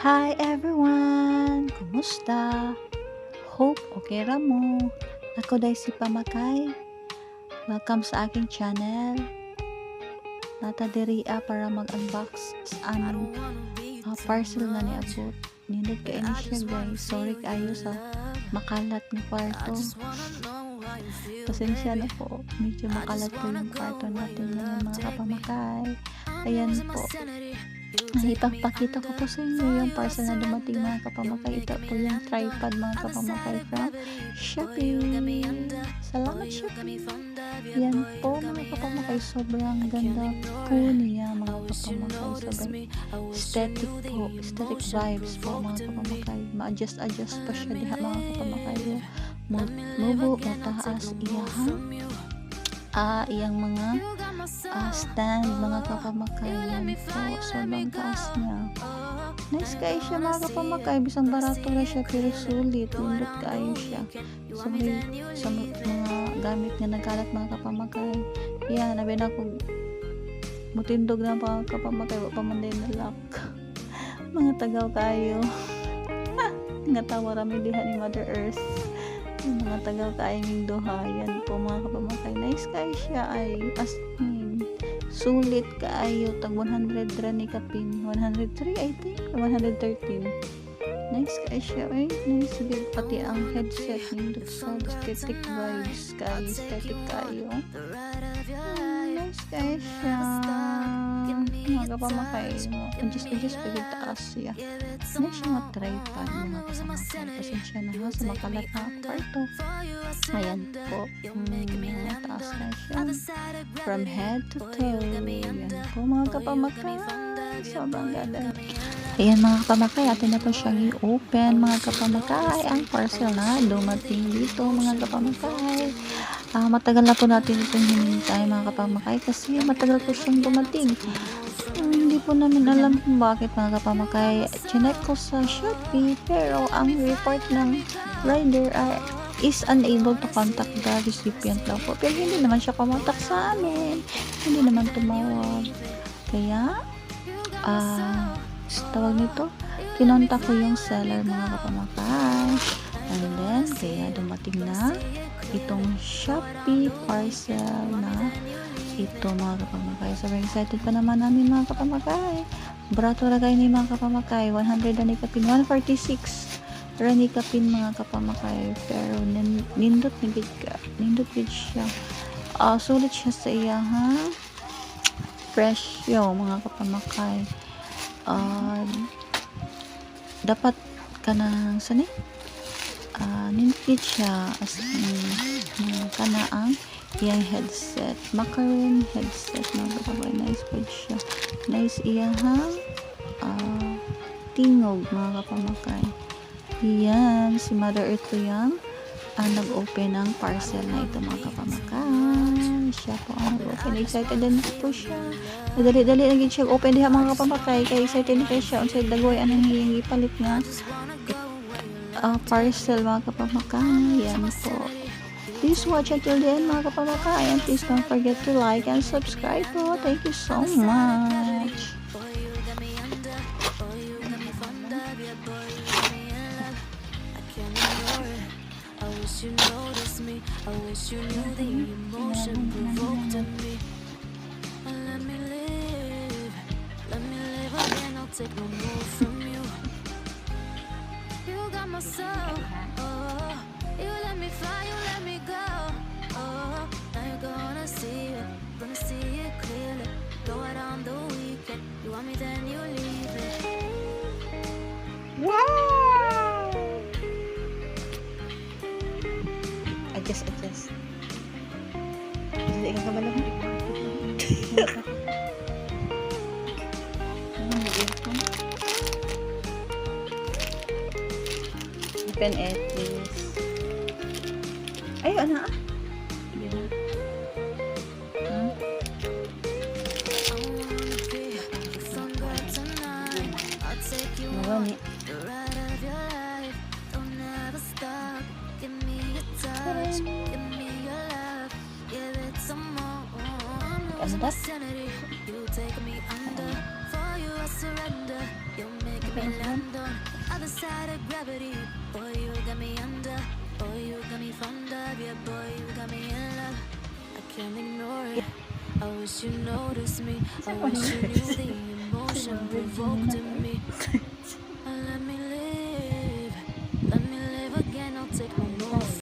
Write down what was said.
Hi everyone! Kumusta? Hope okay ra mo. Ako day si Pamakay. Welcome sa aking channel. Nata diriya para mag-unbox sa aming parcel nga niabot. Nindot ka ini siya guys. Sorry kayo sa makalat ng kwarto. Pasensya na po. Medyo makalat po yung kwarto natin ngayon mga kapamakay. Ayan po. Ipapakita ko po sa inyo yung parcel na dumating mga kapamakay. Ito po yung tripod mga kapamakay from Shopee. Salamat Shopee. Yan po mga kapamakay. Sobrang ganda po niya mga kapamakay. Sobrang aesthetic po. Aesthetic vibes po mga kapamakay. Ma-adjust pa siya diha mga kapamakay. Mubo, mataas iyahan. Iyang mga stand mga kapamakay. Yan po, sobrang taas niya. Nice kayo siya mga kapamakay. Bisang barato na siya pero sulit. Lindot kayo siya. Sa mga gamit nga nagkalat mga kapamakay. Yan, nabi na kung mutindog na mga kapamakay. Wa pa man din na lock. Mga tagaw kayo. Nga tawa rami diha ni Mother Earth. Mga tagaw kaayong duha. Yan po mga kapamakay. Nice kayo siya ay as sulit kaayo. Tag 100 rani kapin. 103 I think. 113. Nice kayo siya ay. Nice good. Pati ang headset nindot sa aesthetic vibes kayo. Aesthetic kayo. Nice kayo siya. Mga kapamakay. Adjust pagod taas siya. Nice siya tripod mga kapamakay. Pasensya na ha sa makalat na kwarto. Ayan po. Mga taas na siya. From head to toe. Ayan po mga kapamakay. Sobrang ganda. Ayan mga kapamakay. Atin na po siyang i-open mga kapamakay. Ang parcel na dumating dito mga kapamakay. Matagal na po natin itong hinintay mga kapamakay kasi matagal po siyang dumating. Hindi po namin alam kung bakit mga kapamakay. Chinek ko sa Shopee pero ang report ng rider is unable to contact the recipient daw po. Pero hindi naman siya kumontak sa amin. Hindi naman tumawag. Kaya, tawag nito, kinontak ko yung seller mga kapamakay. And then, kaya dumating na itong Shopee parcel na ito mga kapamakay. Sobrang excited pa naman namin mga kapamakay. Barato ragay ni mga kapamakay. 100 rani kapin. 146 rani kapin mga kapamakay. Pero nindot gid siya. Sulit siya sa iya ha. Presyo mga kapamakay. Dapat kanang sani? Nindot siya as kanaang iyang headset, macaron headset mga kapamakay. Nice po siya. Nice iyang tingog mga kapamakay. Yan, si Mother Earth ko yung nag-open ng parcel na ito mga kapamakay. Siya po ang nag-open. Excited din po siya. Dali-dali lagi siya open diha mga kapamakay. Kaya excited din kayo siya. Unsay dagoy anong hiyang ipalit nga parcel mga kapamakay. Yan po. Please watch until the end mga kapamakay, and please don't forget to like and subscribe po. Thank you so much. You let me fly, you let me go. Now you're gonna see it clearly. Go out on the weekend. You want me, then you leave it. Wow! Adjust. Hindi ka ba lang? Open it, please. Ay, ano Hindi na. Magani. Ano ba? show you I surrender. You're making me land on the other side of gravity. Boy, you got me under. Boy, you got me fond of. Yeah, boy, you got me in love. I can't ignore it. I wish you noticed me. I wish you knew the emotion provoked in me.